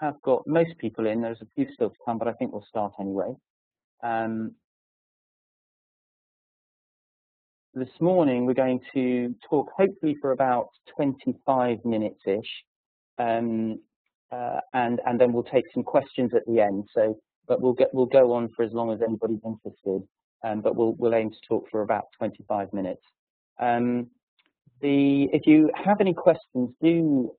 have got most people in. There's a few still to come, but I think we'll start anyway. This morning we're going to talk hopefully for about 25 minutes-ish, and then we'll take some questions at the end. So, but we'll go on for as long as anybody's interested. But we'll aim to talk for about 25 minutes. If you have any questions, do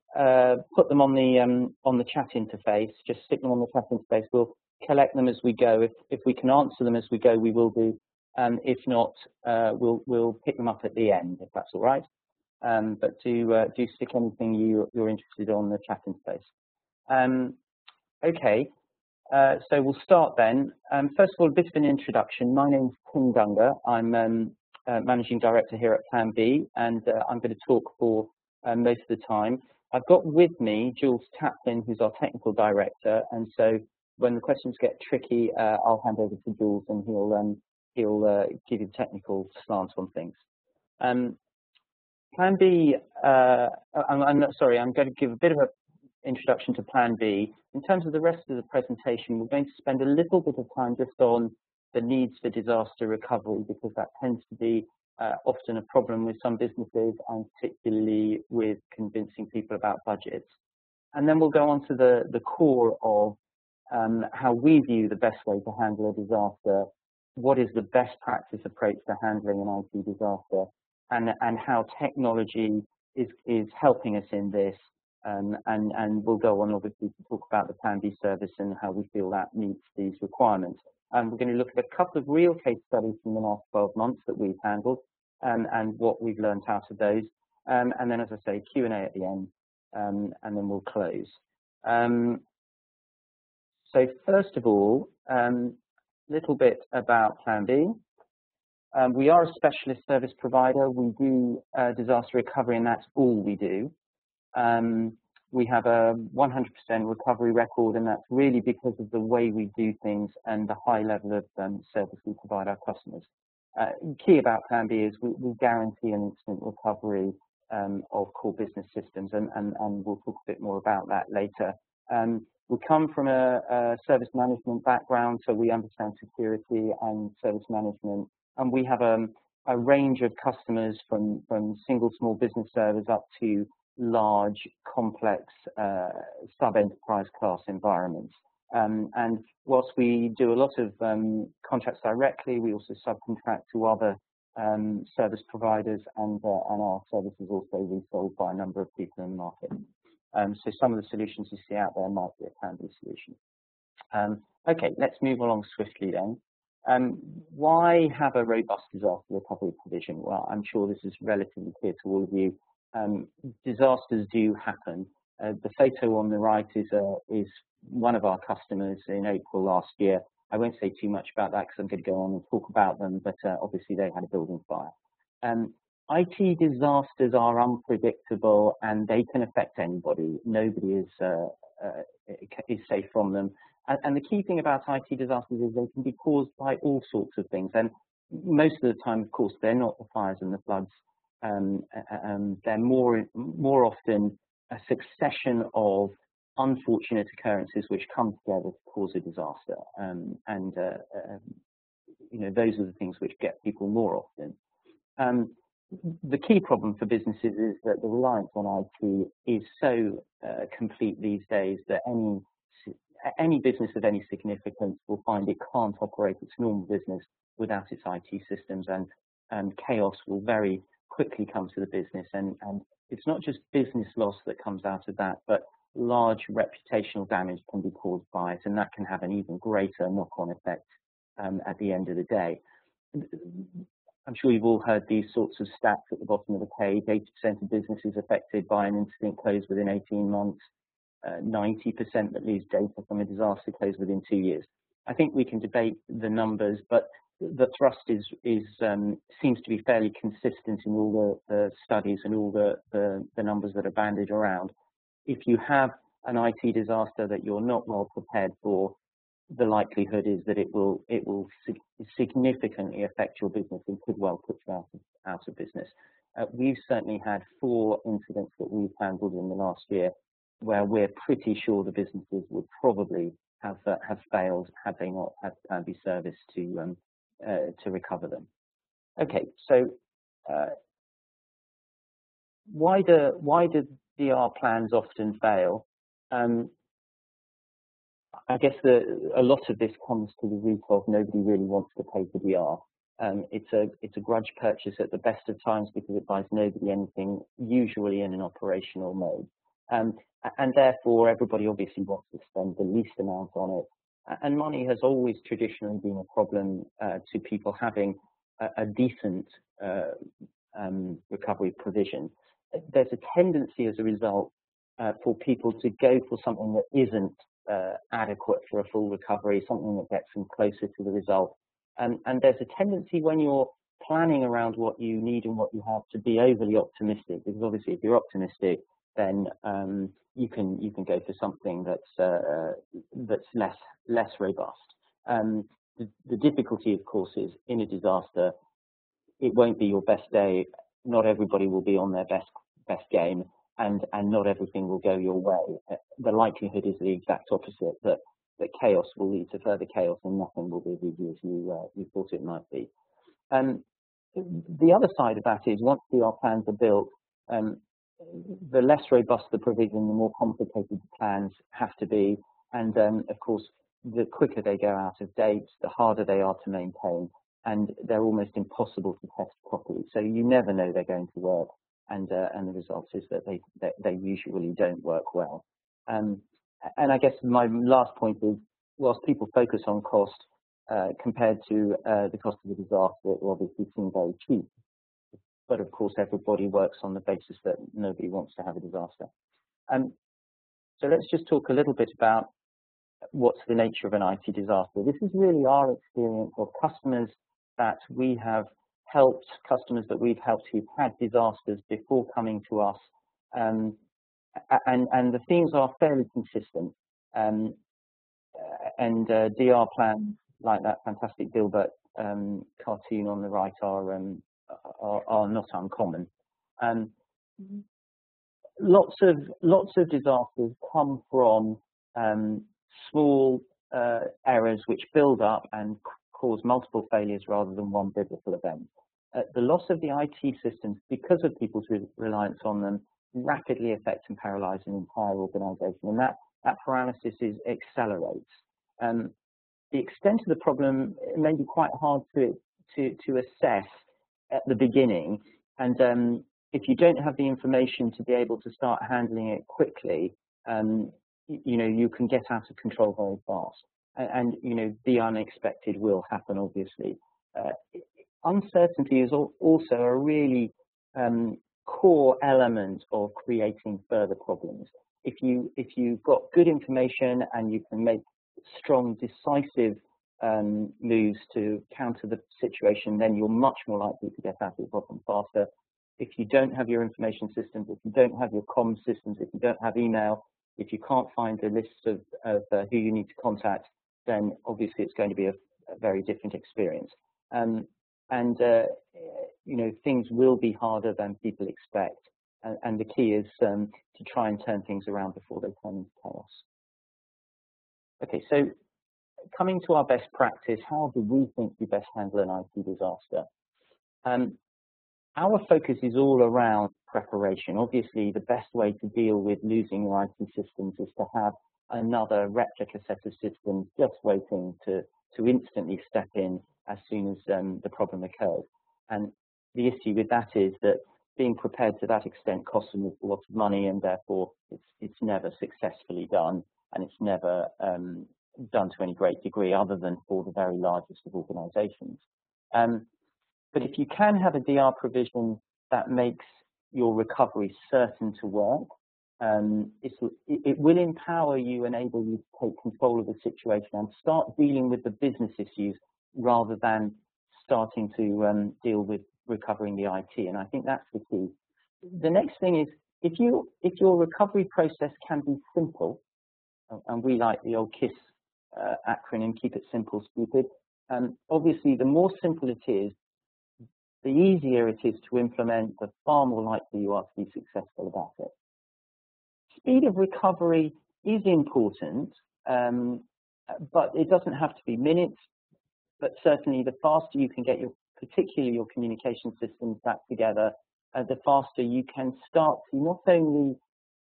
put them on the chat interface. Just stick them on the chat interface. We'll collect them as we go. If we can answer them as we go, we will do. If not, we'll pick them up at the end, if that's all right. But do stick anything you're interested on the chat interface. Okay, so we'll start then. First of all, a bit of an introduction. My name's Tim Dunga. I'm Managing Director here at Plan B, and I'm going to talk for most of the time. I've got with me Jules Taplin, who's our Technical Director, and so when the questions get tricky, I'll hand over to Jules, and he'll give you the technical slant on things. Plan B, I'm going to give a bit of an introduction to Plan B. In terms of the rest of the presentation, we're going to spend a little bit of time just on the needs for disaster recovery, because that tends to be often a problem with some businesses, and particularly with convincing people about budgets. And then we'll go on to the core of how we view the best way to handle a disaster, what is the best practice approach to handling an IT disaster, and how technology is helping us in this. And we'll go on obviously to talk about the Plan B service and how we feel that meets these requirements. And we're going to look at a couple of real case studies from the last 12 months that we've handled, and what we've learned out of those. And then, as I say, Q&A at the end, and then we'll close. So first of all, little bit about Plan B. We are a specialist service provider. We do disaster recovery, and that's all we do. We have a 100% recovery record, and that's really because of the way we do things and the high level of service we provide our customers. Key about Plan B is we guarantee an instant recovery of core business systems, and we'll talk a bit more about that later. We come from a service management background, so we understand security and service management, and we have a range of customers from single small business servers up to large, complex sub-enterprise class environments. And whilst we do a lot of contracts directly, we also subcontract to other service providers, and our service is also resold by a number of people in the market. So some of the solutions you see out there might be a Plan B solution. Okay, let's move along swiftly then. Why have a robust disaster recovery provision? Well, I'm sure this is relatively clear to all of you. Disasters do happen. The photo on the right is one of our customers in April last year. I won't say too much about that because I'm going to go on and talk about them, but obviously they had a building fire. IT disasters are unpredictable, and they can affect anybody. Nobody is safe from them. And the key thing about IT disasters is they can be caused by all sorts of things. And most of the time, of course, they're not the fires and the floods. They're more often a succession of unfortunate occurrences which come together to cause a disaster. You know, those are the things which get people more often. The key problem for businesses is that the reliance on IT is so complete these days that any business of any significance will find it can't operate its normal business without its IT systems, and chaos will very quickly come to the business, and it's not just business loss that comes out of that, but large reputational damage can be caused by it, and that can have an even greater knock-on effect at the end of the day. I'm sure you've all heard these sorts of stats at the bottom of the page. 80% of businesses affected by an incident close within 18 months. 90% that lose data from a disaster close within 2 years. I think we can debate the numbers, but the thrust seems to be fairly consistent in all the studies and all the numbers that are bandied around. If you have an IT disaster that you're not well prepared for, the likelihood is that it will significantly affect your business and could well put you out of business. We've certainly had 4 incidents that we've handled in the last year where we're pretty sure the businesses would probably have failed had they not had Plan B service to recover them. Okay, so why do DR plans often fail? I guess a lot of this comes to the root of nobody really wants to pay for DR. It's a grudge purchase at the best of times because it buys nobody anything, usually in an operational mode. And therefore, everybody obviously wants to spend the least amount on it. And money has always traditionally been a problem to people having a decent recovery provision. There's a tendency as a result for people to go for something that isn't adequate for a full recovery, something that gets them closer to the result. And there's a tendency when you're planning around what you need and what you have to be overly optimistic, because obviously if you're optimistic, then you can go for something that's less robust. The difficulty, of course, is in a disaster, it won't be your best day. Not everybody will be on their best game, and not everything will go your way. The likelihood is the exact opposite, that chaos will lead to further chaos and nothing will be as easy as you thought it might be. The other side of that is once DR plans are built, the less robust the provision, the more complicated the plans have to be, and of course, the quicker they go out of date, the harder they are to maintain, and they're almost impossible to test properly. So you never know they're going to work, and the result is that they usually don't work well. And I guess my last point is, whilst people focus on cost compared to the cost of the disaster, it will obviously seem very cheap. But of course, everybody works on the basis that nobody wants to have a disaster. So let's just talk a little bit about what's the nature of an IT disaster. This is really our experience of customers that we have helped, customers that we've helped who've had disasters before coming to us. And the themes are fairly consistent. DR plans, like that fantastic Dilbert cartoon on the right, are not uncommon. Lots of disasters come from small errors which build up and cause multiple failures rather than one biblical event. The loss of the IT systems, because of people's reliance on them, rapidly affects and paralyzes an entire organization, and that paralysis accelerates. The extent of the problem may be quite hard to assess at the beginning, and if you don't have the information to be able to start handling it quickly, you can get out of control very fast, and the unexpected will happen, obviously. Uncertainty is also a really core element of creating further problems. If you've got good information and you can make strong, decisive moves to counter the situation, then you're much more likely to get out of the problem faster. If you don't have your information systems, if you don't have your comm systems, if you don't have email, if you can't find a list of who you need to contact, then obviously it's going to be a very different experience. Things will be harder than people expect. And the key is to try and turn things around before they turn into chaos. Okay, so coming to our best practice, how do we think we best handle an IT disaster? Our focus is all around preparation. Obviously, the best way to deal with losing your IT systems is to have another replica set of systems just waiting to instantly step in as soon as the problem occurs. And the issue with that is that being prepared to that extent costs them a lot of money, and therefore it's never successfully done, and it's never done to any great degree other than for the very largest of organizations. But if you can have a DR provision that makes your recovery certain to work, it will empower you, enable you to take control of the situation and start dealing with the business issues rather than starting to deal with recovering the IT. And I think that's the key. The next thing is, if your recovery process can be simple, and we like the old KISS acronym, keep it simple, stupid. Obviously, the more simple it is, the easier it is to implement, the far more likely you are to be successful about it. speed of recovery is important, but it doesn't have to be minutes. But certainly, the faster you can get particularly your communication systems back together, the faster you can start to not only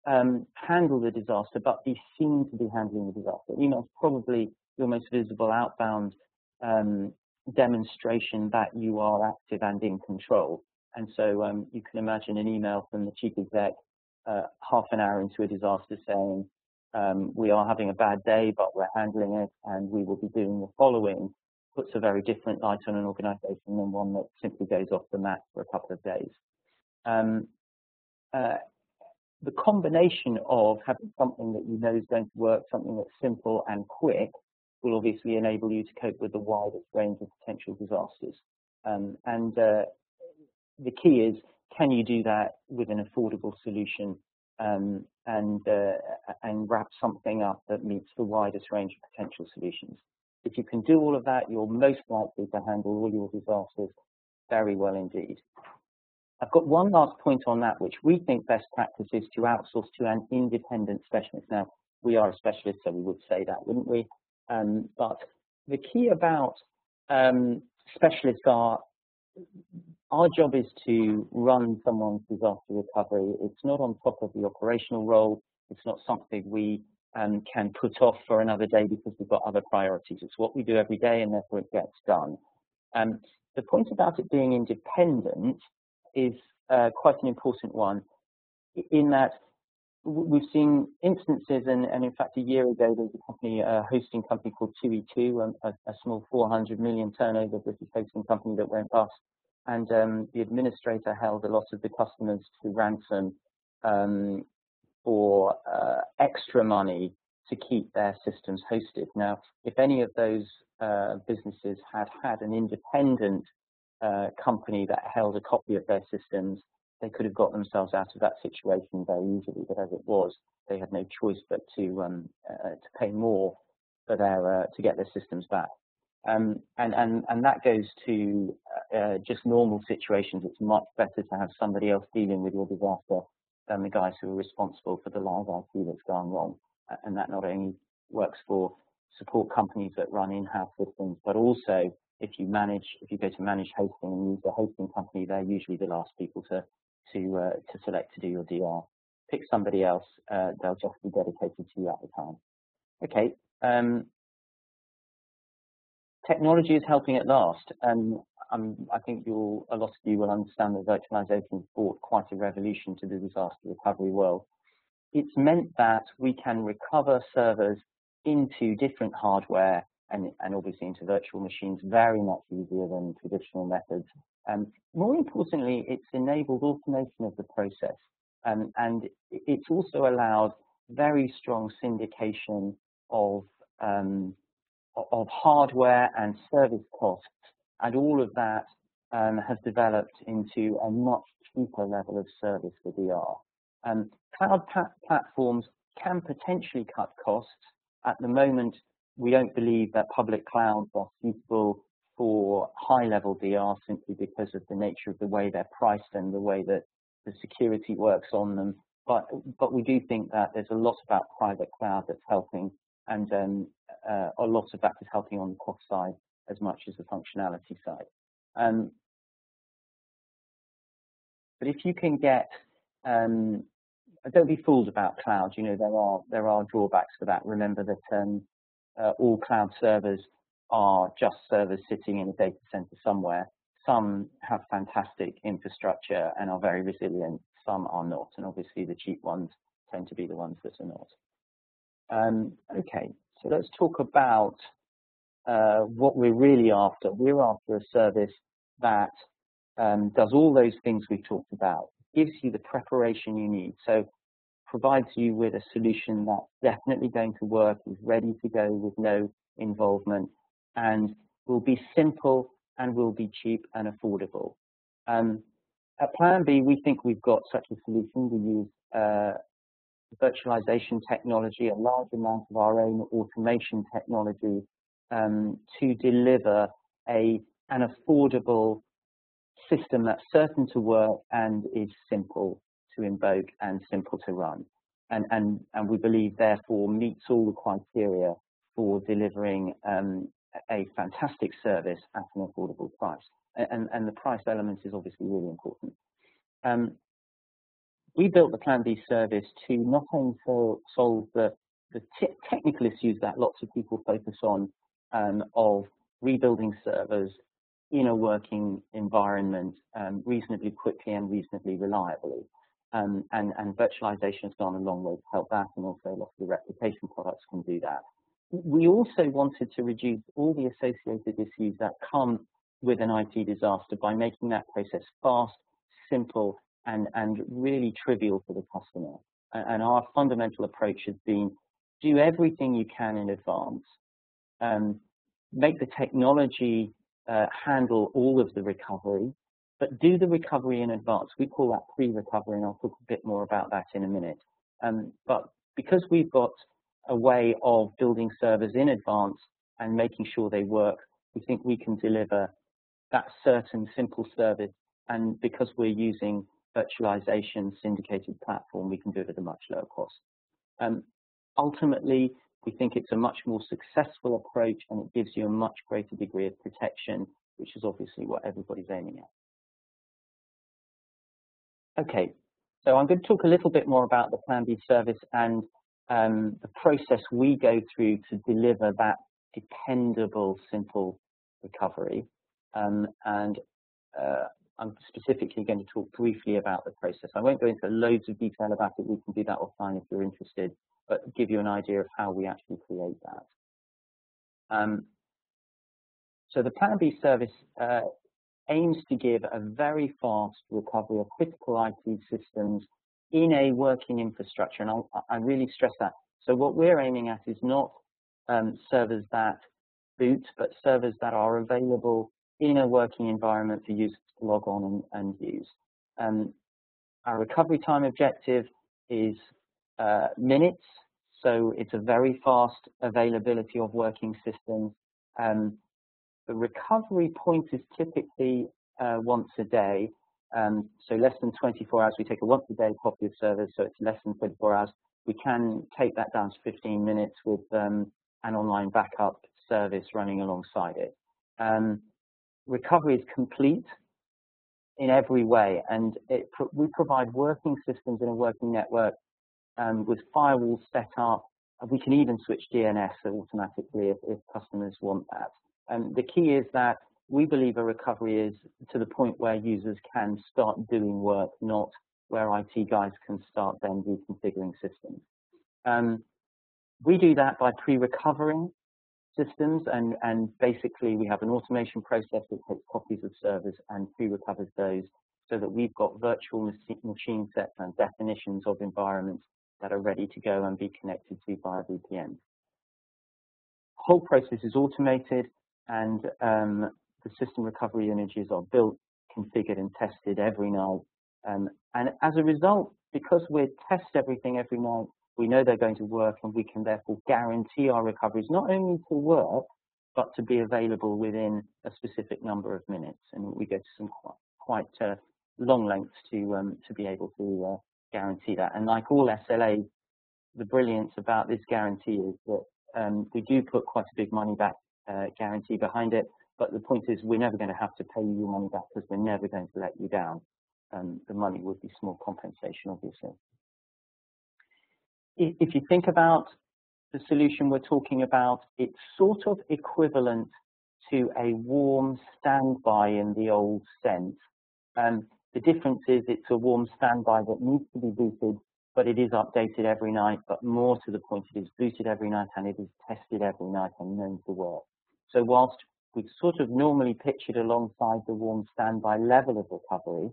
handle the disaster, but be seen to be handling the disaster. Email is probably your most visible outbound demonstration that you are active and in control. And so you can imagine an email from the chief exec half an hour into a disaster saying, we are having a bad day, but we're handling it, and we will be doing the following, puts a very different light on an organization than one that simply goes off the mat for a couple of days. The combination of having something that you know is going to work, something that's simple and quick, will obviously enable you to cope with the widest range of potential disasters. The key is, can you do that with an affordable solution and wrap something up that meets the widest range of potential solutions? If you can do all of that, you're most likely to handle all your disasters very well indeed. I've got one last point on that, which we think best practice is to outsource to an independent specialist. Now, we are a specialist, so we would say that, wouldn't we? But the key about specialists are, our job is to run someone's disaster recovery. It's not on top of the operational role. It's not something we can put off for another day because we've got other priorities. It's what we do every day, and therefore it gets done. The point about it being independent is quite an important one, in that we've seen instances, and in fact a year ago there was a company, a hosting company called 2E2, a small 400 million turnover British hosting company that went bust, and the administrator held a lot of the customers to ransom for extra money to keep their systems hosted. Now, if any of those businesses had had an independent company that held a copy of their systems, they could have got themselves out of that situation very easily. But as it was, they had no choice but to pay more for their to get their systems back. And that goes to just normal situations. It's much better to have somebody else dealing with your disaster than the guys who are responsible for the live IT that's gone wrong. And that not only works for support companies that run in-house systems, but also if you go to manage hosting and use a hosting company, they're usually the last people to select to do your DR. Pick somebody else; they'll just be dedicated to you at the time. Okay. Technology is helping at last. I think a lot of you will understand that virtualization brought quite a revolution to the disaster recovery world. It's meant that we can recover servers into different hardware and obviously into virtual machines very much easier than traditional methods. More importantly, it's enabled automation of the process, and it's also allowed very strong syndication of hardware and service costs, and all of that has developed into a much cheaper level of service for DR. Cloud platforms can potentially cut costs. At the moment, we don't believe that public clouds are suitable for high-level DR simply because of the nature of the way they're priced and the way that the security works on them. But we do think that there's a lot about private cloud that's helping, and a lot of that is helping on the cost side as much as the functionality side. But if you can get, don't be fooled about cloud. You know, there are drawbacks for that. Remember that all cloud servers are just servers sitting in a data center somewhere. Some have fantastic infrastructure and are very resilient. Some are not, and obviously the cheap ones tend to be the ones that are not. Okay, so let's talk about what we're really after. We're after a service that does all those things we've talked about, gives you the preparation you need, so provides you with a solution that's definitely going to work, is ready to go with no involvement, and will be simple and will be cheap and affordable. At Plan B, we think we've got such a solution. We use virtualization technology, a large amount of our own automation technology to deliver an affordable system that's certain to work and is simple to invoke and simple to run. and we believe therefore meets all the criteria for delivering a fantastic service at an affordable price. And the price element is obviously really important. We built the Plan B service to not only solve the technical issues that lots of people focus on of rebuilding servers in a working environment reasonably quickly and reasonably reliably. And virtualization has gone a long way to help that, and also a lot of the replication products can do that. We also wanted to reduce all the associated issues that come with an IT disaster by making that process fast, simple, and really trivial for the customer. And our fundamental approach has been do everything you can in advance, make the technology handle all of the recovery, but do the recovery in advance. We call that pre-recovery, and I'll talk a bit more about that in a minute. But because we've got a way of building servers in advance and making sure they work, we think we can deliver that certain simple service. And because we're using virtualization syndicated platform, we can do it at a much lower cost. Ultimately, we think it's a much more successful approach, and it gives you a much greater degree of protection, which is obviously what everybody's aiming at. Okay, so I'm going to talk a little bit more about the Plan B service and the process we go through to deliver that dependable, simple recovery. I'm specifically going to talk briefly about the process. I won't go into loads of detail about it. We can do that offline if you're interested, but give you an idea of how we actually create that. So the Plan B service aims to give a very fast recovery of critical IT systems in a working infrastructure, and I really stress that. So what we're aiming at is not servers that boot, but servers that are available in a working environment for users to log on and use. Our recovery time objective is minutes, so it's a very fast availability of working systems. The recovery point is typically once a day, so less than 24 hours. We take a once a day copy of servers, so it's less than 24 hours. We can take that down to 15 minutes with an online backup service running alongside it. Recovery is complete in every way, and we provide working systems in a working network with firewalls set up. We can even switch DNS automatically if customers want that. And the key is that we believe a recovery is to the point where users can start doing work, not where IT guys can start then reconfiguring systems. We do that by pre-recovering systems, and basically we have an automation process that takes copies of servers and pre-recovers those so that we've got virtual machine sets and definitions of environments that are ready to go and be connected to via VPN. The whole process is automated, and the system recovery images are built, configured and tested every night. And as a result, because we test everything every night, we know they're going to work, and we can therefore guarantee our recoveries not only to work, but to be available within a specific number of minutes. And we go to some quite long lengths to be able to guarantee that. And like all SLAs, the brilliance about this guarantee is that we do put quite a big money back guarantee behind it, but the point is we're never going to have to pay you your money back because we're never going to let you down. The money would be small compensation, obviously. If you think about the solution we're talking about, it's sort of equivalent to a warm standby in the old sense. The difference is it's a warm standby that needs to be booted, but it is updated every night. But more to the point, it is booted every night and it is tested every night and known to work. So whilst we sort of normally pitch it alongside the warm standby level of recovery,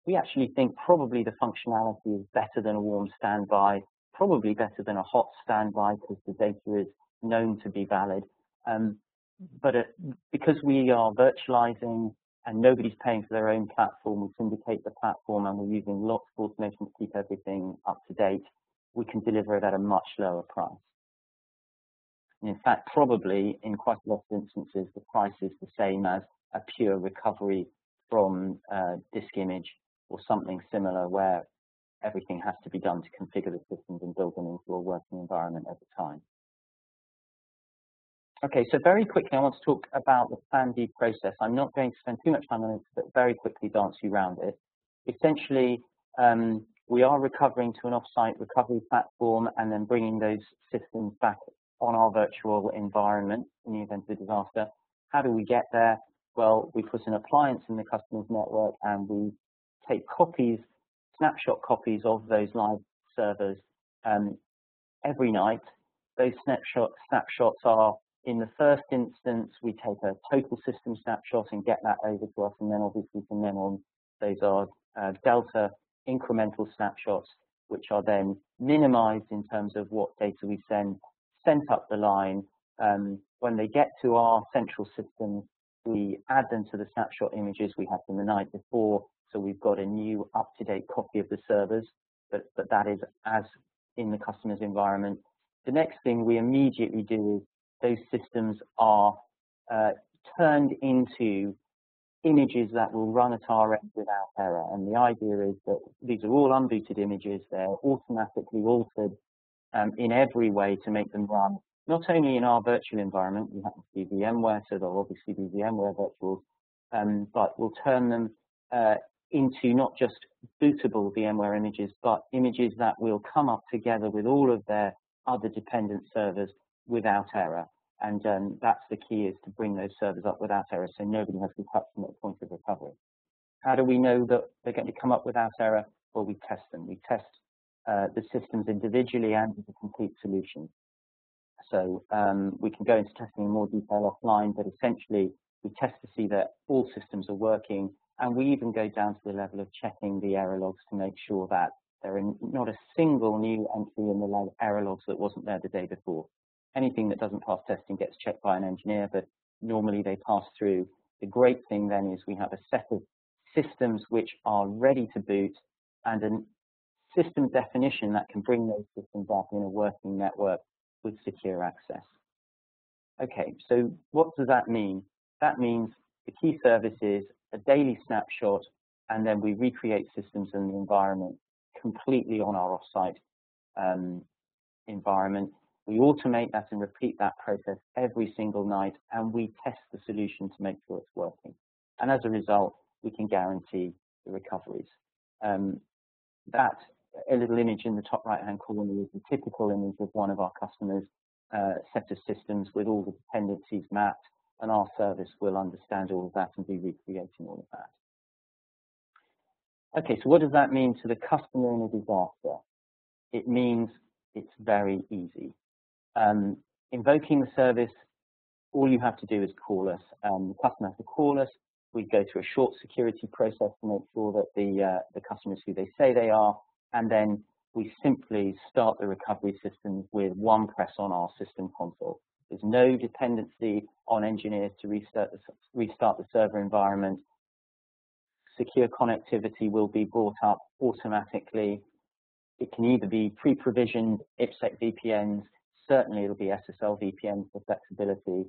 we actually think probably the functionality is better than a warm standby, probably better than a hot standby because the data is known to be valid. But because we are virtualizing and nobody's paying for their own platform, we syndicate the platform and we're using lots of automation to keep everything up to date, we can deliver it at a much lower price. And in fact, probably in quite a lot of instances, the price is the same as a pure recovery from disk image or something similar, where everything has to be done to configure the systems and build them into a working environment at the time. Okay, so very quickly, I want to talk about the Plan B process. I'm not going to spend too much time on it, but very quickly dance you around it. Essentially, we are recovering to an off-site recovery platform and then bringing those systems back on our virtual environment in the event of a disaster. How do we get there? Well, we put an appliance in the customer's network and we take copies, snapshot copies of those live servers every night. Those snapshots are, in the first instance, we take a total system snapshot and get that over to us, and then obviously from then on, those are delta incremental snapshots, which are then minimized in terms of what data we sent up the line. When they get to our central system, we add them to the snapshot images we had from the night before, so we've got a new up-to-date copy of the servers, but that is as in the customer's environment. The next thing we immediately do is those systems are turned into images that will run at our end without error. And the idea is that these are all unbooted images. They're automatically altered in every way to make them run, not only in our virtual environment, we happen to be VMware, so they'll obviously be VMware virtuals, but we'll turn them into not just bootable VMware images, but images that will come up together with all of their other dependent servers without error. And that's the key, is to bring those servers up without error, so nobody has to touch them at the point of recovery. How do we know that they're going to come up without error? Well, we test them. We test the systems individually and as a complete solution. So we can go into testing in more detail offline, but essentially we test to see that all systems are working, and we even go down to the level of checking the error logs to make sure that there are not a single new entry in the error logs that wasn't there the day before. Anything that doesn't pass testing gets checked by an engineer, but normally they pass through. The great thing then is we have a set of systems which are ready to boot and a system definition that can bring those systems up in a working network with secure access. Okay, so what does that mean? That means the key service is a daily snapshot, and then we recreate systems in the environment completely on our offsite environment. We automate that and repeat that process every single night, and we test the solution to make sure it's working. And as a result, we can guarantee the recoveries. That a little image in the top right-hand corner is a typical image of one of our customers' set of systems with all the dependencies mapped, and our service will understand all of that and be recreating all of that. Okay, so what does that mean to the customer in a disaster? It means it's very easy. Invoking the service, all you have to do is call us. The customer has to call us. We go through a short security process to make sure that the customer is who they say they are, and then we simply start the recovery system with one press on our system console. There's no dependency on engineers to restart the server environment. Secure connectivity will be brought up automatically. It can either be pre-provisioned IPsec VPNs, certainly it'll be SSL VPNs for flexibility,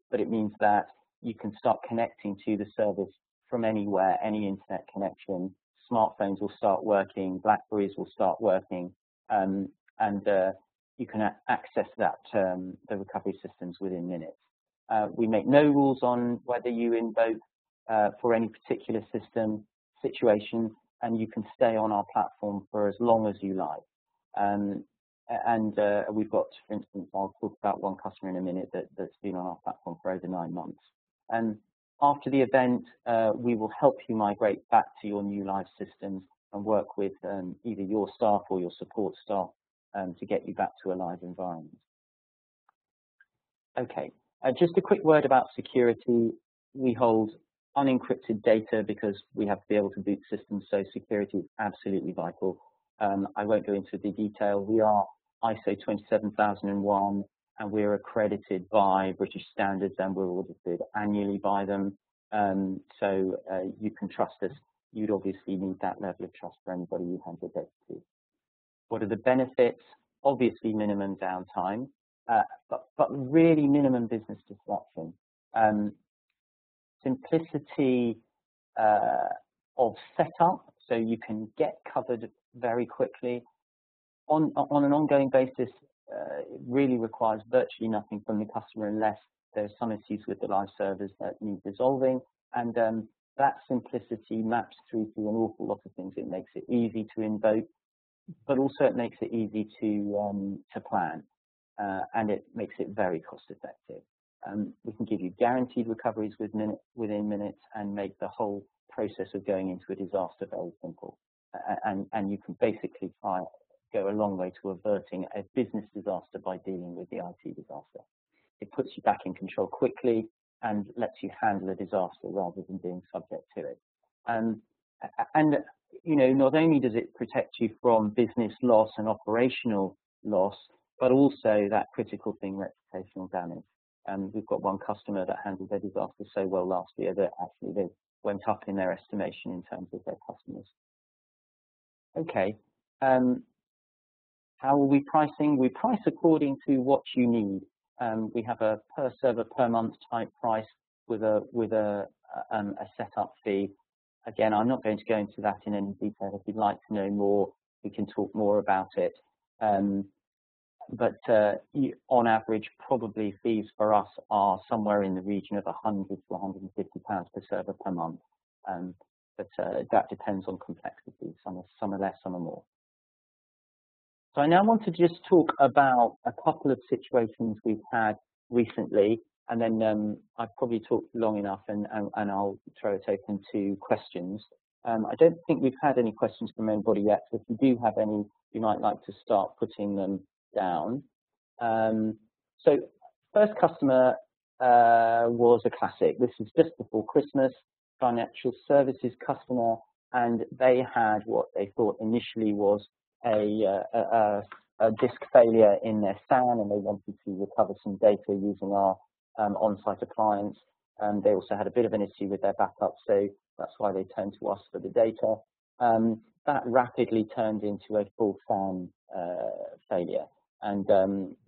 but it means that you can start connecting to the service from anywhere, any internet connection. Smartphones will start working, Blackberries will start working, and you can access that the recovery systems within minutes. We make no rules on whether you invoke for any particular system situation, and you can stay on our platform for as long as you like. We've got, for instance, I'll talk about one customer in a minute that's been on our platform for over 9 months. And after the event, we will help you migrate back to your new live systems and work with either your staff or your support staff to get you back to a live environment. Okay, just a quick word about security. We hold unencrypted data because we have to be able to boot systems, so security is absolutely vital. I won't go into the detail. We are ISO 27001, and we're accredited by British standards, and we're audited annually by them. So you can trust us. You'd obviously need that level of trust for anybody you hand your data to. What are the benefits? Obviously minimum downtime, but really minimum business disruption. Simplicity of setup, so you can get covered very quickly. On an ongoing basis, it really requires virtually nothing from the customer unless there's some issues with the live servers that need resolving. And that simplicity maps through to an awful lot of things. It makes it easy to invoke, but also it makes it easy to plan, and it makes it very cost effective. We can give you guaranteed recoveries within minutes and make the whole process of going into a disaster very simple. And you can basically go a long way to averting a business disaster by dealing with the IT disaster. It puts you back in control quickly and lets you handle a disaster rather than being subject to it. And not only does it protect you from business loss and operational loss, but also that critical thing, reputational damage. We've got one customer that handled their disaster so well last year that actually they went up in their estimation in terms of their customers. Okay, how are we pricing? We price according to what you need. We have a per server per month type price with a setup fee. Again, I'm not going to go into that in any detail. If you'd like to know more, we can talk more about it. But on average, probably fees for us are somewhere in the region of £100 to £150 per server per month. But that depends on complexity. Some are less, some are more. So I now want to just talk about a couple of situations we've had recently, and then I've probably talked long enough, and I'll throw it open to questions. I don't think we've had any questions from anybody yet, so if you do have any, you might like to start putting them down. So first customer was a classic. This is just before Christmas, financial services customer, and they had what they thought initially was a disk failure in their SAN, and they wanted to recover some data using our on-site appliance. They also had a bit of an issue with their backup, so that's why they turned to us for the data. That rapidly turned into a full SAN failure, and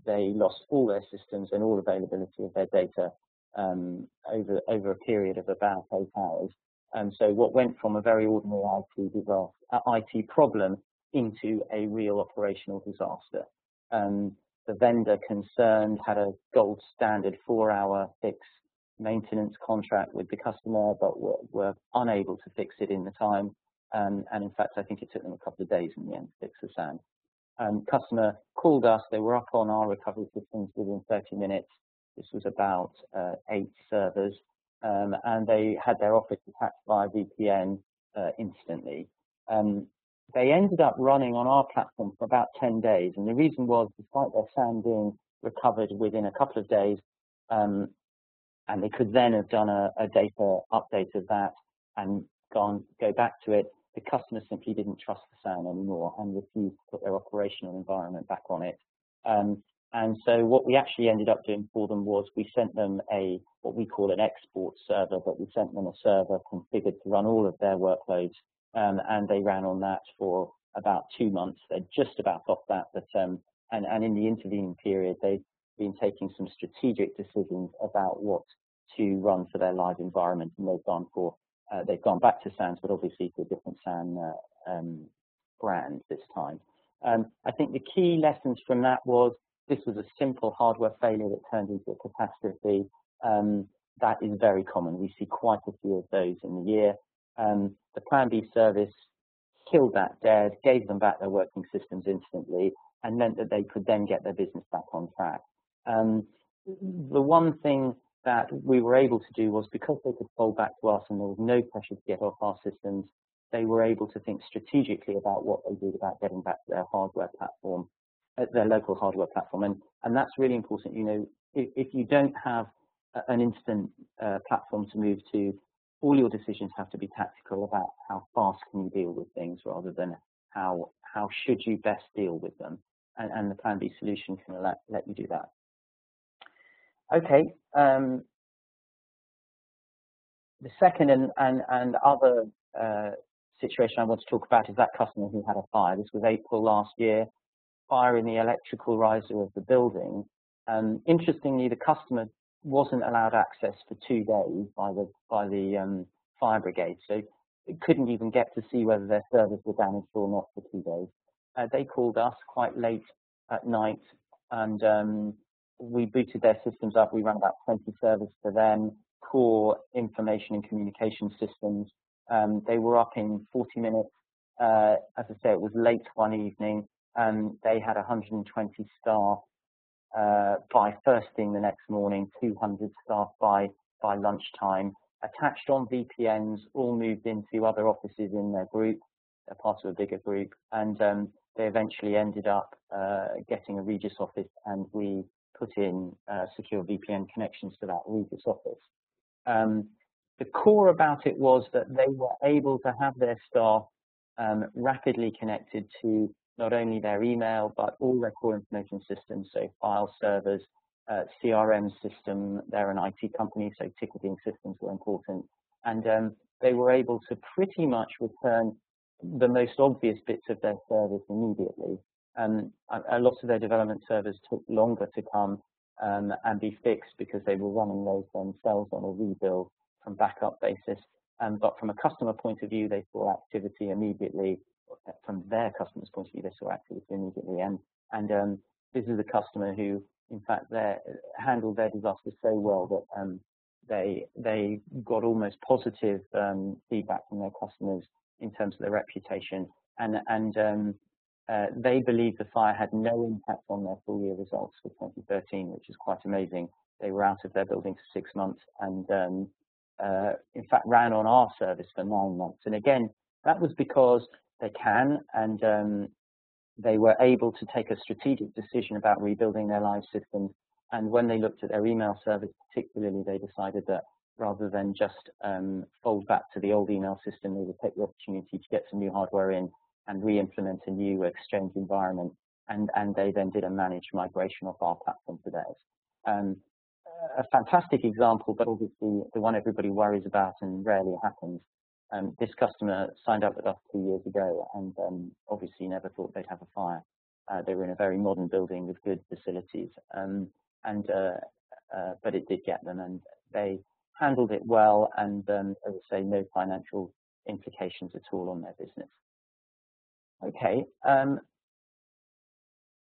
they lost all their systems and all availability of their data over a period of about 8 hours. And so what went from a very ordinary IT problem into a real operational disaster. The vendor concerned had a gold standard 4-hour fix maintenance contract with the customer, but were unable to fix it in the time. And in fact, I think it took them a couple of days in the end to fix the SAN. Customer called us. They were up on our recovery systems within 30 minutes. This was about 8 servers, and they had their office attacked via VPN instantly. They ended up running on our platform for about 10 days, and the reason was, despite their SAN being recovered within a couple of days, and they could then have done a data update of that and go back to it, the customer simply didn't trust the SAN anymore and refused to put their operational environment back on it. And so what we actually ended up doing for them was we sent them what we call an export server, but we sent them a server configured to run all of their workloads, and they ran on that for about 2 months. They're just about off that, but and in the intervening period, they've been taking some strategic decisions about what to run for their live environment, and they've gone back to SANs, but obviously to a different SAN brand this time. I think the key lessons from that was this was a simple hardware failure that turned into a catastrophe. That is very common. We see quite a few of those in the year. The Plan B service killed that dead, gave them back their working systems instantly, and meant that they could then get their business back on track. The one thing that we were able to do was, because they could fold back to us and there was no pressure to get off our systems, they were able to think strategically about what they did about getting back to their hardware platform, their local hardware platform. And that's really important. You know, if you don't have an instant platform to move to, all your decisions have to be tactical about how fast can you deal with things rather than how should you best deal with them. And the Plan B solution can let you do that. Okay. The second and other situation I want to talk about is that customer who had a fire. This was April last year, fire in the electrical riser of the building. Interestingly, the customer wasn't allowed access for 2 days by the fire brigade. So couldn't even get to see whether their servers were damaged or not for 2 days. They called us quite late at night, and we booted their systems up. We ran about 20 servers for them, core information and communication systems. They were up in 40 minutes. As I say, it was late one evening, and they had 120 staff by first thing the next morning, 200 staff by lunchtime, attached on VPNs, all moved into other offices in their group. They're part of a bigger group, and they eventually ended up getting a Regis office, and we put in secure VPN connections to that Regis office. The core about it was that they were able to have their staff rapidly connected to not only their email, but all their core information systems, so file servers, CRM system. They're an IT company, so ticketing systems were important. And they were able to pretty much return the most obvious bits of their service immediately. A lot of their development servers took longer to come and be fixed because they were running those themselves on a rebuild from backup basis. But from a customer point of view, they saw activity immediately. From their customer's point of view, they saw activity immediately. And this is a customer who, in fact, handled their disaster so well that they got almost positive feedback from their customers in terms of their reputation. And they believe the fire had no impact on their full year results for 2013, which is quite amazing. They were out of their building for 6 months and in fact ran on our service for 9 months. And again, that was because they can, and they were able to take a strategic decision about rebuilding their live systems. And when they looked at their email service particularly, they decided that rather than just fold back to the old email system, they would take the opportunity to get some new hardware in and re-implement a new Exchange environment. And they then did a managed migration of our platform to theirs. A fantastic example, but obviously the one everybody worries about and rarely happens. This customer signed up with us 2 years ago and obviously never thought they'd have a fire. They were in a very modern building with good facilities, but it did get them, and they handled it well, and as I say, no financial implications at all on their business. Okay,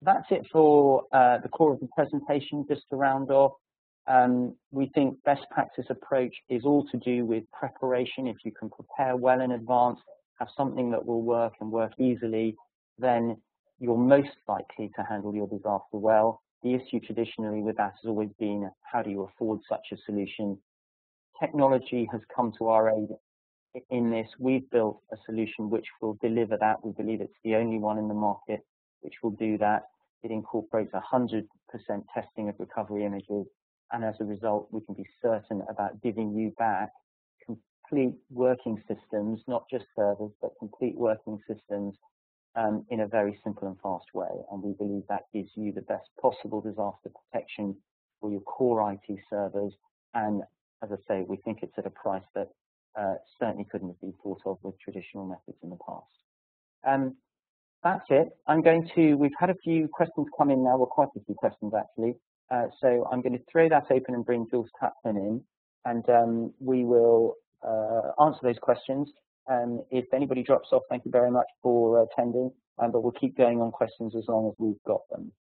that's it for the core of the presentation. Just to round off, we think best practice approach is all to do with preparation. If you can prepare well in advance, have something that will work and work easily, then you're most likely to handle your disaster well. The issue traditionally with that has always been, how do you afford such a solution? Technology has come to our aid in this. We've built a solution which will deliver that. We believe it's the only one in the market which will do that. It incorporates 100% testing of recovery images, and as a result, we can be certain about giving you back complete working systems, not just servers, but complete working systems in a very simple and fast way. And we believe that gives you the best possible disaster protection for your core IT servers. And as I say, we think it's at a price that certainly couldn't have been thought of with traditional methods in the past. That's it. We've had a few questions come in now, well, quite a few questions actually. So I'm going to throw that open and bring Jules Tapman in, and we will answer those questions. If anybody drops off, thank you very much for attending, but we'll keep going on questions as long as we've got them.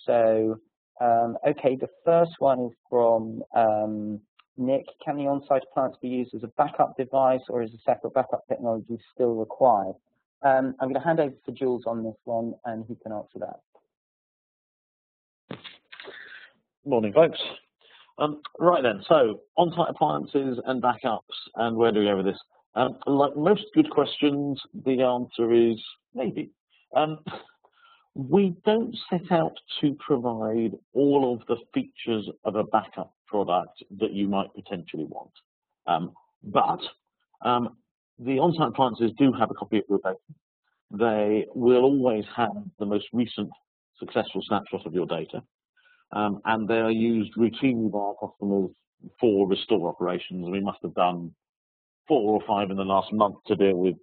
So, okay, the first one is from Nick. Can the on-site appliance be used as a backup device, or is a separate backup technology still required? I'm going to hand over to Jules on this one, and he can answer that. Morning, folks. Right then, so on-site appliances and backups, and where do we go with this? Like most good questions, the answer is maybe. We don't set out to provide all of the features of a backup product that you might potentially want. But the on-site appliances do have a copy of your data. They will always have the most recent successful snapshot of your data. And they are used routinely by our customers for restore operations. We must have done 4 or 5 in the last month to deal with,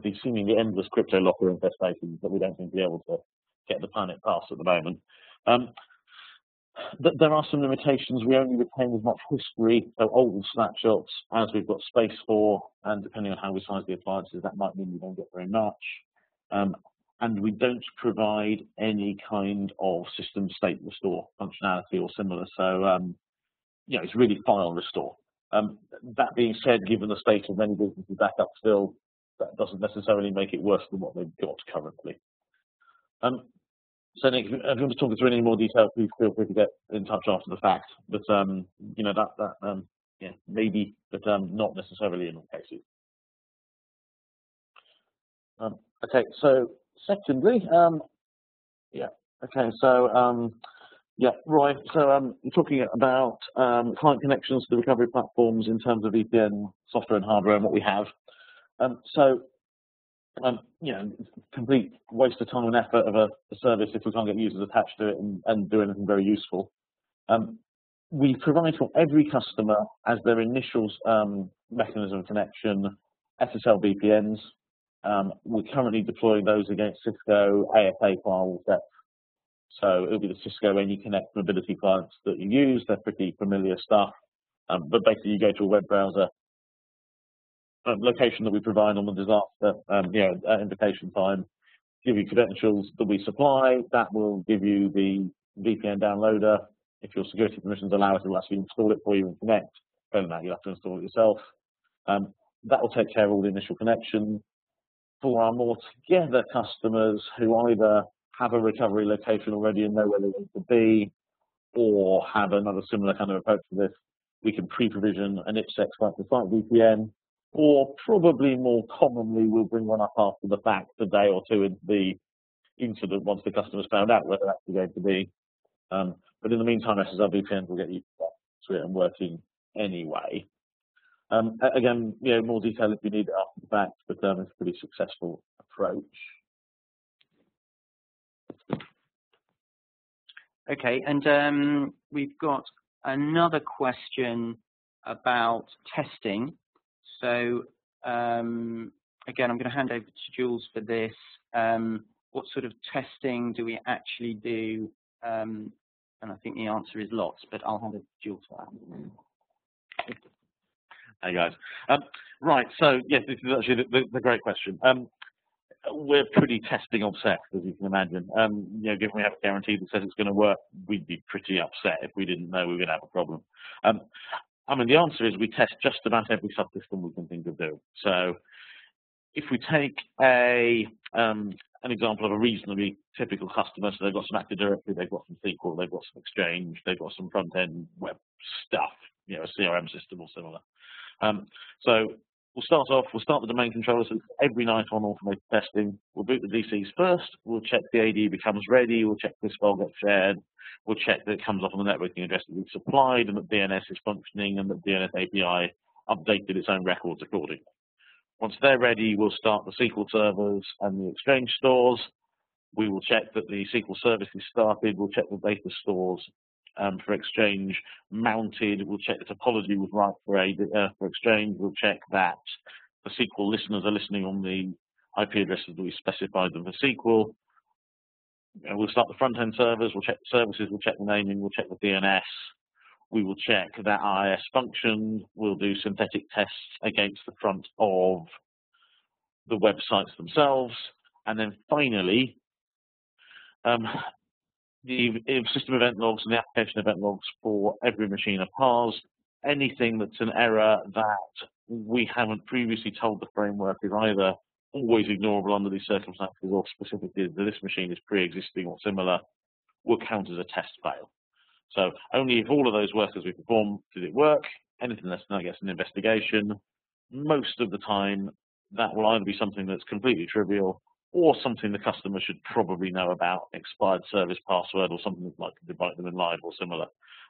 these seemingly endless crypto locker infestations that we don't seem to be able to get the planet past at the moment. There are some limitations. We only retain as much history, so old snapshots, as we've got space for, and depending on how we size the appliances, that might mean we don't get very much. And we don't provide any kind of system state restore functionality or similar. So, it's really file restore. That being said, given the state of many businesses back up still, that doesn't necessarily make it worse than what they've got currently. So Nick, if you want to talk us through any more detail, please feel free to get in touch after the fact. But maybe, but not necessarily in all cases. Okay, so secondly, Roy. So you're talking about client connections to the recovery platforms in terms of VPN software and hardware and what we have. Complete waste of time and effort of a service if we can't get users attached to it and do anything very useful. We provide for every customer as their initial mechanism of connection SSL VPNs. We're currently deploying those against Cisco ASA firewall sets. So it'll be the Cisco AnyConnect mobility clients that you use. They're pretty familiar stuff. But basically, you go to a web browser location that we provide on the disaster, invitation time, give you credentials that we supply. That will give you the VPN downloader. If your security permissions allow it, it will actually install it for you and connect. Better than that, you'll have to install it yourself. That will take care of all the initial connection. For our more together customers who either have a recovery location already and know where they want to be, or have another similar kind of approach to this, we can pre-provision an IPsec site-to-site VPN, or probably more commonly, we'll bring one up after the fact, a day or two into the incident, once the customer's found out where they're actually going to be. But in the meantime, SSL VPN will get you to it and working anyway. Again, more detail if you need it after the fact, but it's a pretty successful approach. Okay, and we've got another question about testing. So again, I'm going to hand over to Jules for this. What sort of testing do we actually do? And I think the answer is lots, but I'll hand it to Jules for that. Hey guys. Right, so yes, this is actually the great question. We're pretty testing obsessed, as you can imagine. Given we have a guarantee that says it's going to work, we'd be pretty upset if we didn't know we were going to have a problem. The answer is we test just about every subsystem we can think of doing. So if we take an example of a reasonably typical customer, so they've got some Active Directory, they've got some SQL, they've got some Exchange, they've got some front-end web stuff, a CRM system or similar. So we'll start the domain controller system every night on automated testing. We'll boot the DCs first. We'll check the AD becomes ready. We'll check this file gets shared. We'll check that it comes off on the networking address that we've supplied and that DNS is functioning and that DNS API updated its own records accordingly. Once they're ready, we'll start the SQL servers and the Exchange stores. We will check that the SQL service is started. We'll check the data stores for Exchange mounted. We'll check the topology was right for Exchange. We'll check that the SQL listeners are listening on the IP addresses that we specified them for SQL. We'll start the front-end servers. We'll check the services. We'll check the naming. We'll check the DNS. We will check that IIS functioned. We'll do synthetic tests against the front of the websites themselves. And then finally, the system event logs and the application event logs for every machine are parsed. Anything that's an error that we haven't previously told the framework is either always ignorable under these circumstances or specifically that this machine is pre-existing or similar, will count as a test fail. So only if all of those work as we perform did it work. Anything less than that gets an investigation. Most of the time, that will either be something that's completely trivial or something the customer should probably know about, expired service password or something that's likely to bite them in live or similar.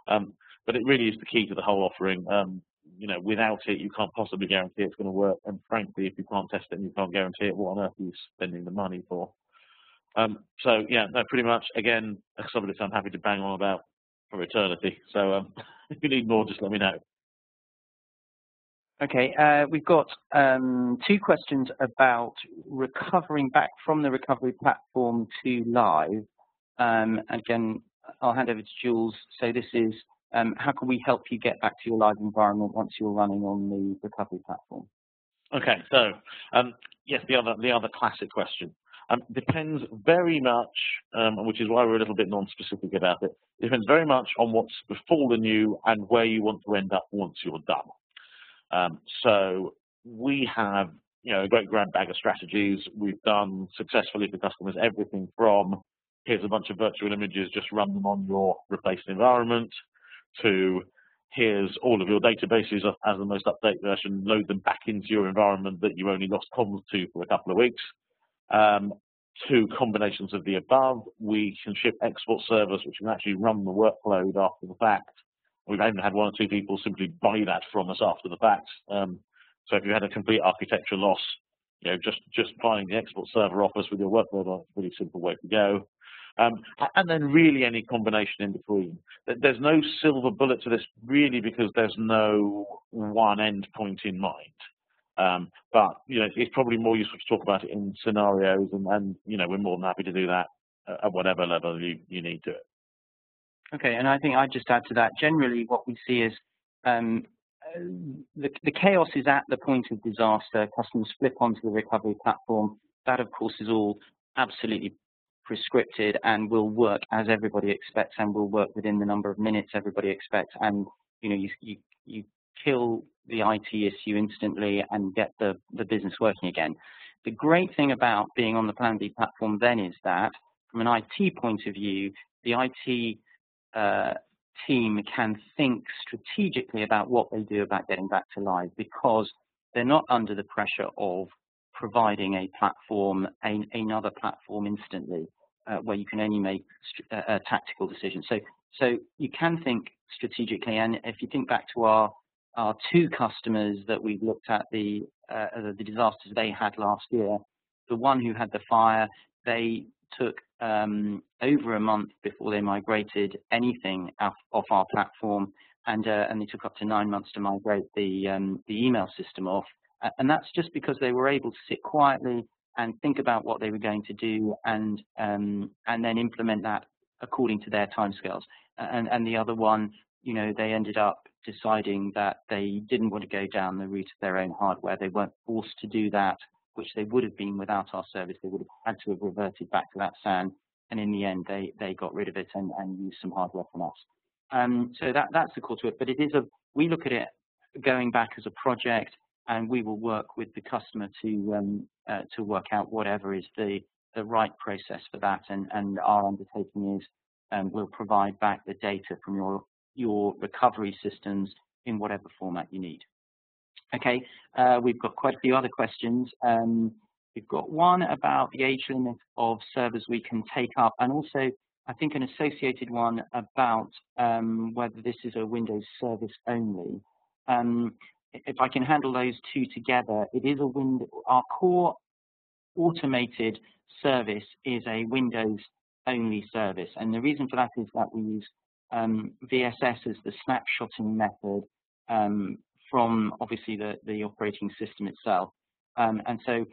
But it really is the key to the whole offering. Without it, you can't possibly guarantee it's going to work. And frankly, if you can't test it and you can't guarantee it, what on earth are you spending the money for? Pretty much, again, a subject I'm happy to bang on about for eternity. So if you need more, just let me know. Okay, we've got 2 questions about recovering back from the recovery platform to live. Again, I'll hand over to Jules. So this is how can we help you get back to your live environment once you're running on the recovery platform? Okay, so yes, the other classic question depends very much, which is why we're a little bit non-specific about it. It depends very much on what's befallen you and where you want to end up once you're done. So we have a great grab bag of strategies. We've done successfully for customers everything from here's a bunch of virtual images, just run them on your replaced environment, to here's all of your databases as the most up-to-date version, load them back into your environment that you only lost comms to for a couple of weeks. To combinations of the above, we can ship export servers which can actually run the workload after the fact. We've even had one or two people simply buy that from us after the fact. So if you had a complete architecture loss, just buying the export server off us with your workload on, it's a pretty simple way to go. And then really any combination in between. There's no silver bullet to this really because there's no one end point in mind. But it's probably more useful to talk about it in scenarios, and we're more than happy to do that at whatever level you need to. Okay, and I think I'd just add to that. Generally, what we see is the chaos is at the point of disaster. Customers flip onto the recovery platform. That, of course, is all absolutely prescripted and will work as everybody expects and will work within the number of minutes everybody expects. And you kill the IT issue instantly and get the business working again. The great thing about being on the Plan B platform then is that from an IT point of view, the IT team can think strategically about what they do about getting back to live, because they're not under the pressure of providing a platform, another platform instantly, where you can only make tactical decisions. So you can think strategically, and if you think back to our two customers that we've looked at, the disasters they had last year, the one who had the fire, they took over a month before they migrated anything off our platform, and they took up to 9 months to migrate the email system off. And that's just because they were able to sit quietly and think about what they were going to do, and then implement that according to their timescales. And the other one, they ended up deciding that they didn't want to go down the route of their own hardware. They weren't forced to do that, which they would have been without our service. They would have had to have reverted back to that SAN, and in the end, they got rid of it and used some hardware from us. So that's the core to it. But we look at it going back as a project, and we will work with the customer to work out whatever is the right process for that. And our undertaking is we'll provide back the data from your recovery systems in whatever format you need. Okay, we've got quite a few other questions. We've got one about the age limit of servers we can take up, and also I think an associated one about whether this is a Windows service only. If I can handle those two together, it is our core automated service is a Windows only service, and the reason for that is that we use VSS as the snapshotting method from obviously the operating system itself, and so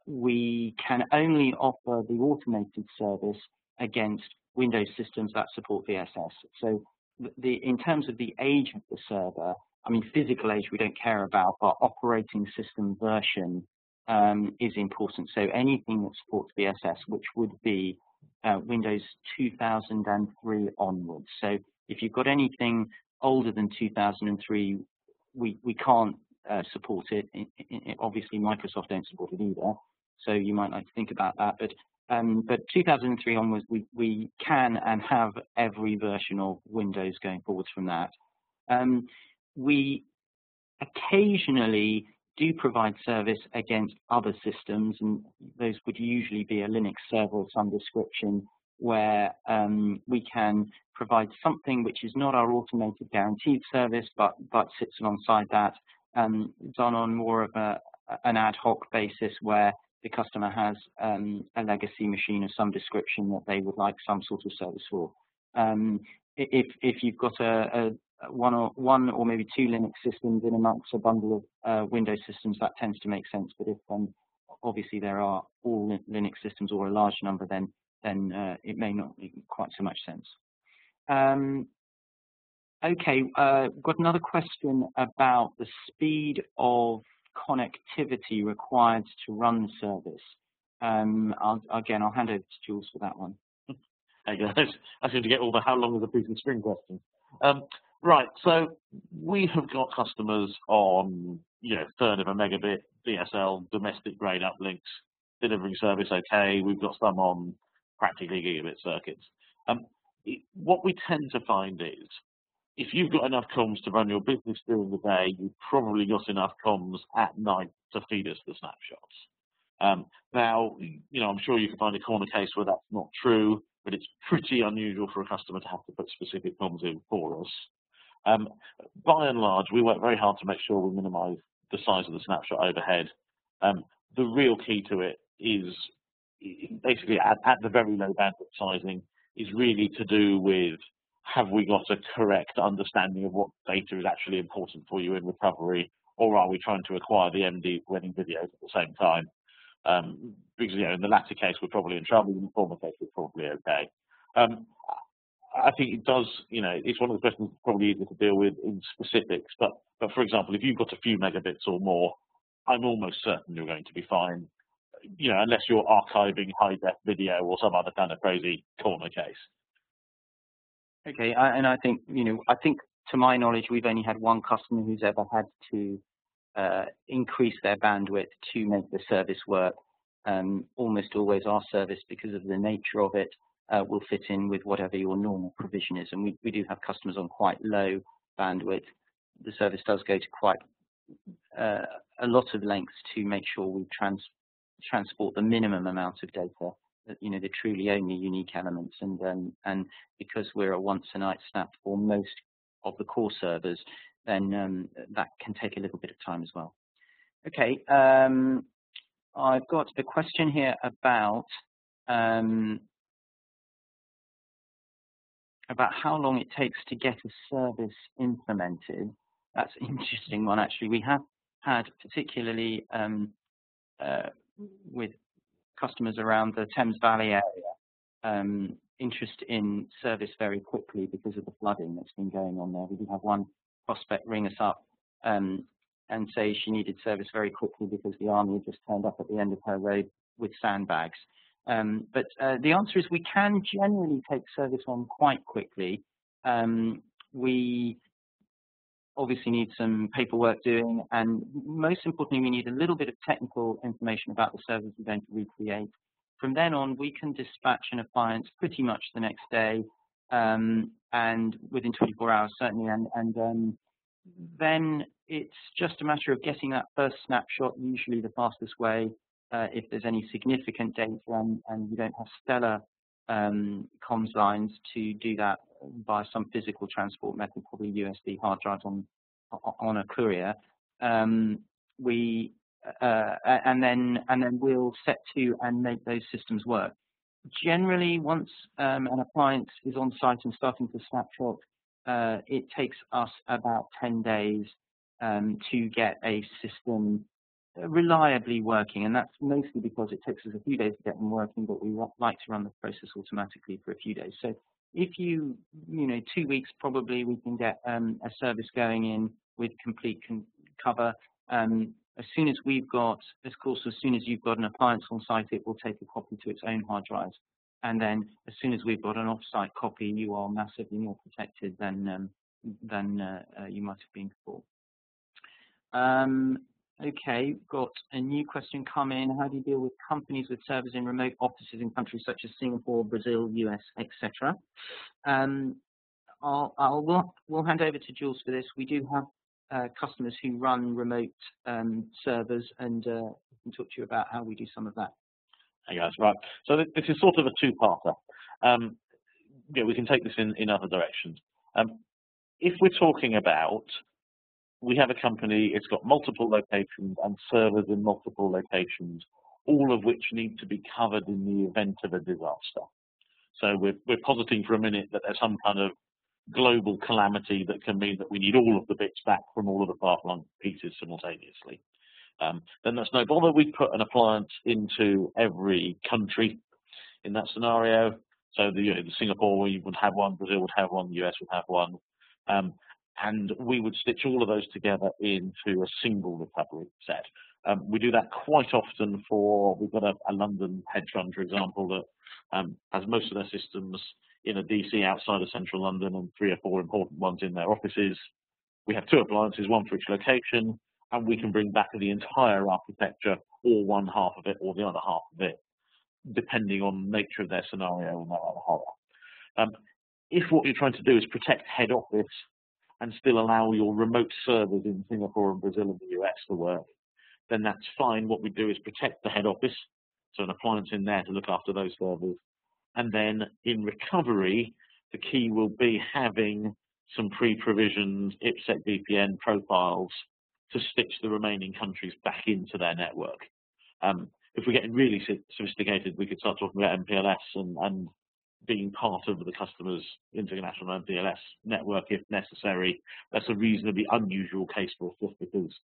we can only offer the automated service against Windows systems that support VSS. So in terms of the age of the server, I mean, physical age we don't care about, but operating system version is important. So anything that supports VSS, which would be Windows 2003 onwards. So if you've got anything older than 2003, we can't support it. Obviously, Microsoft don't support it either, so you might like to think about that. But 2003 onwards, we can and have every version of Windows going forwards from that. We occasionally do provide service against other systems, and those would usually be a Linux server of some description, where we can provide something which is not our automated guaranteed service, but sits alongside that, done on more of an ad hoc basis, where the customer has a legacy machine of some description that they would like some sort of service for. If you've got one or maybe two Linux systems in amongst a bundle of Windows systems, that tends to make sense. But if obviously there are all Linux systems or a large number, then then it may not make quite so much sense. Okay, got another question about the speed of connectivity required to run the service. Again, I'll hand over to Jules for that one. Hey guys, I seem to get all the how long is a piece of string questions. Right, so we have got customers on, third of a megabit DSL domestic grade uplinks, delivering service okay. We've got some on practically gigabit circuits. What we tend to find is, if you've got enough comms to run your business during the day, you've probably got enough comms at night to feed us the snapshots. Now, I'm sure you can find a corner case where that's not true, but it's pretty unusual for a customer to have to put specific comms in for us. By and large, we work very hard to make sure we minimise the size of the snapshot overhead. The real key to it is basically at the very low bandwidth sizing is really to do with, have we got a correct understanding of what data is actually important for you in recovery, or are we trying to acquire the MD winning videos at the same time? Because in the latter case we're probably in trouble, in the former case we're probably okay. I think it does, it's one of the questions that's probably easier to deal with in specifics, but for example, if you've got a few megabits or more, I'm almost certain you're going to be fine, unless you're archiving high def video or some other kind of crazy corner case. Okay, and I think, to my knowledge, we've only had one customer who's ever had to increase their bandwidth to make the service work. Almost always our service, because of the nature of it, will fit in with whatever your normal provision is. And we do have customers on quite low bandwidth. The service does go to quite a lot of lengths to make sure we transport the minimum amount of data, the truly only unique elements. And because we're a once a night snap for most of the core servers, then that can take a little bit of time as well. Okay, I've got a question here about how long it takes to get a service implemented. That's an interesting one, actually. We have had, particularly with customers around the Thames Valley area, interest in service very quickly because of the flooding that's been going on there. We did have one prospect ring us up and say she needed service very quickly because the army had just turned up at the end of her road with sandbags. But the answer is we can generally take service on quite quickly. We obviously need some paperwork doing, and most importantly, we need a little bit of technical information about the service we're going to recreate. From then on, we can dispatch an appliance pretty much the next day, and within 24 hours, certainly. And then it's just a matter of getting that first snapshot, usually the fastest way. If there's any significant data and you don't have stellar comms lines to do that by some physical transport method, probably USB hard drives on a courier, and then we'll set to and make those systems work. Generally, once an appliance is on site and starting to snapshot, it takes us about 10 days to get a system reliably working, and that's mostly because it takes us a few days to get them working, but we like to run the process automatically for a few days. So if 2 weeks, probably we can get a service going in with complete cover. As soon as you've got an appliance on site, it will take a copy to its own hard drives. And then as soon as we've got an off-site copy, you are massively more protected than you might have been before. Okay, got a new question come in. How do you deal with companies with servers in remote offices in countries such as Singapore, Brazil, US, etc.? We'll hand over to Jules for this. We do have customers who run remote servers, and we can talk to you about how we do some of that. Hey guys, right. So this is sort of a two-parter. We can take this in other directions. If we're talking about, we have a company, it's got multiple locations and servers in multiple locations, all of which need to be covered in the event of a disaster. So we're positing for a minute that there's some kind of global calamity that can mean that we need all of the bits back from all of the far-flung pieces simultaneously. Then that's no bother. We put an appliance into every country. in that scenario. So the Singapore we would have one, Brazil would have one, the US would have one, and we would stitch all of those together into a single recovery set. We do that quite often we've got a London hedge fund, for example, that has most of their systems in a DC outside of central London and 3 or 4 important ones in their offices. We have 2 appliances, one for each location, and we can bring back the entire architecture, or one half of it, or the other half of it, depending on the nature of their scenario and their other horror. If what you're trying to do is protect head office and still allow your remote servers in Singapore and Brazil and the US to work, then that's fine. What we do is protect the head office, so an appliance in there to look after those servers. And then in recovery, the key will be having some pre-provisioned IPsec VPN profiles to stitch the remaining countries back into their network. If we're getting really sophisticated, we could start talking about MPLS and being part of the customer's international MPLS network if necessary. That's a reasonably unusual case for us, just because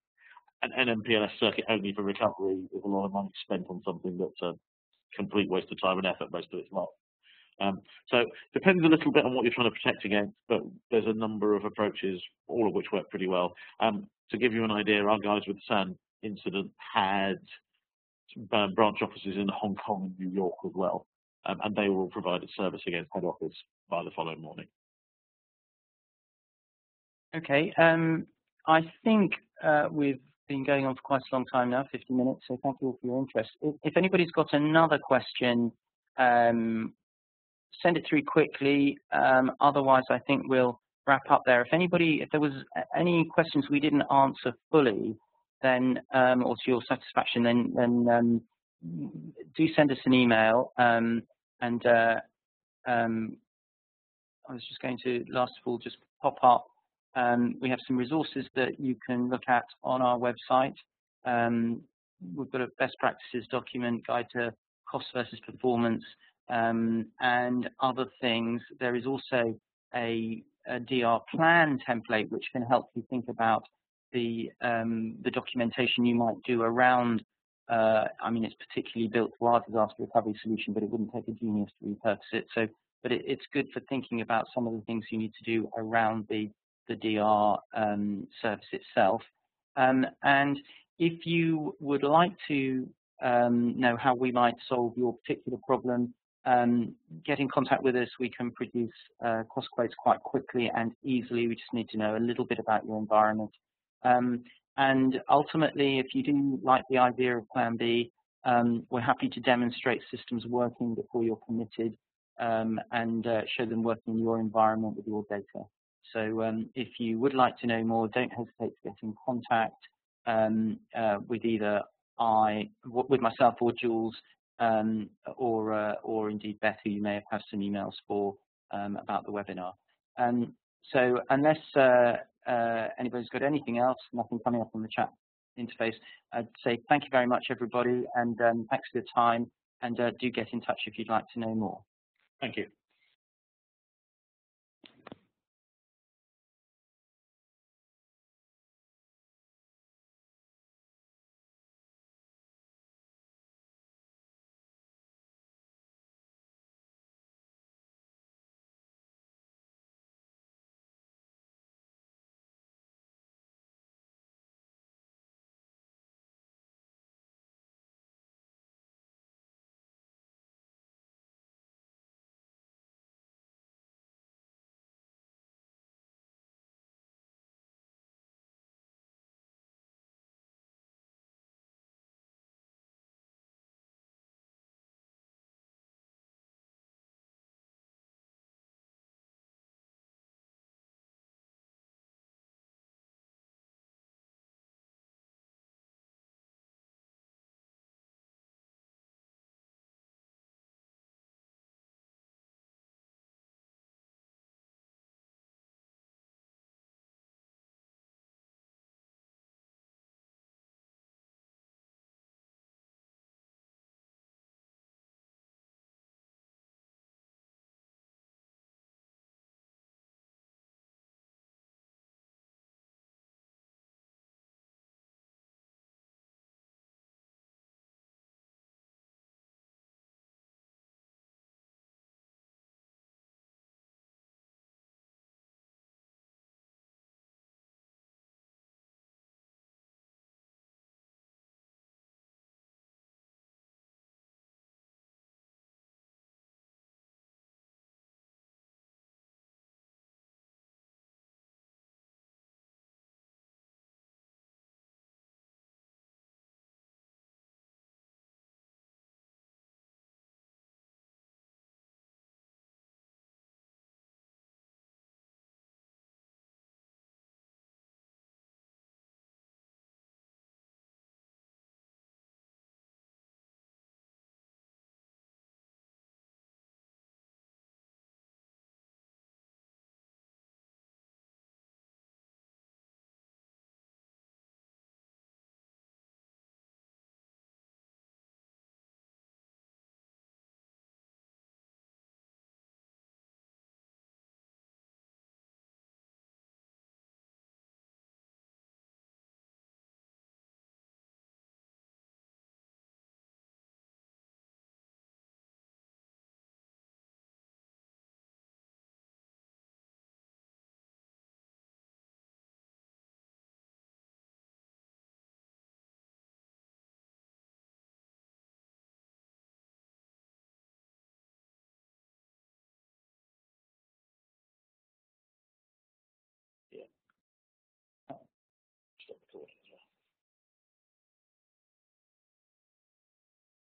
an MPLS circuit only for recovery is a lot of money spent on something that's a complete waste of time and effort most of its life. So depends a little bit on what you're trying to protect against, but there's a number of approaches, all of which work pretty well. To give you an idea, our guys with the SAN incident had branch offices in Hong Kong and New York as well, and they were all provided service against head office by the following morning. Okay, I think we've been going on for quite a long time now, 50 minutes, so thank you all for your interest. If anybody's got another question, send it through quickly. Otherwise, I think we'll wrap up there. If there was any questions we didn't answer fully, then or to your satisfaction, then do send us an email. I was just going to, last of all, just pop up. We have some resources that you can look at on our website. We've got a best practices document, guide to cost versus performance, and other things. There is also a DR plan template which can help you think about the documentation you might do around. I mean, it's particularly built for our disaster recovery solution, but it wouldn't take a genius to repurpose it. So, but it's good for thinking about some of the things you need to do around the DR service itself. And if you would like to know how we might solve your particular problem, get in contact with us. We can produce cost quotes quite quickly and easily. We just need to know a little bit about your environment. And ultimately, if you do like the idea of Plan B, we're happy to demonstrate systems working before you're committed, and show them working in your environment with your data. So if you would like to know more, don't hesitate to get in contact with either with myself or Jules, or indeed Beth, who you may have had some emails for about the webinar. So unless anybody's got anything else, nothing coming up on the chat interface, I'd say thank you very much, everybody, and thanks for your time, and do get in touch if you'd like to know more. Thank you.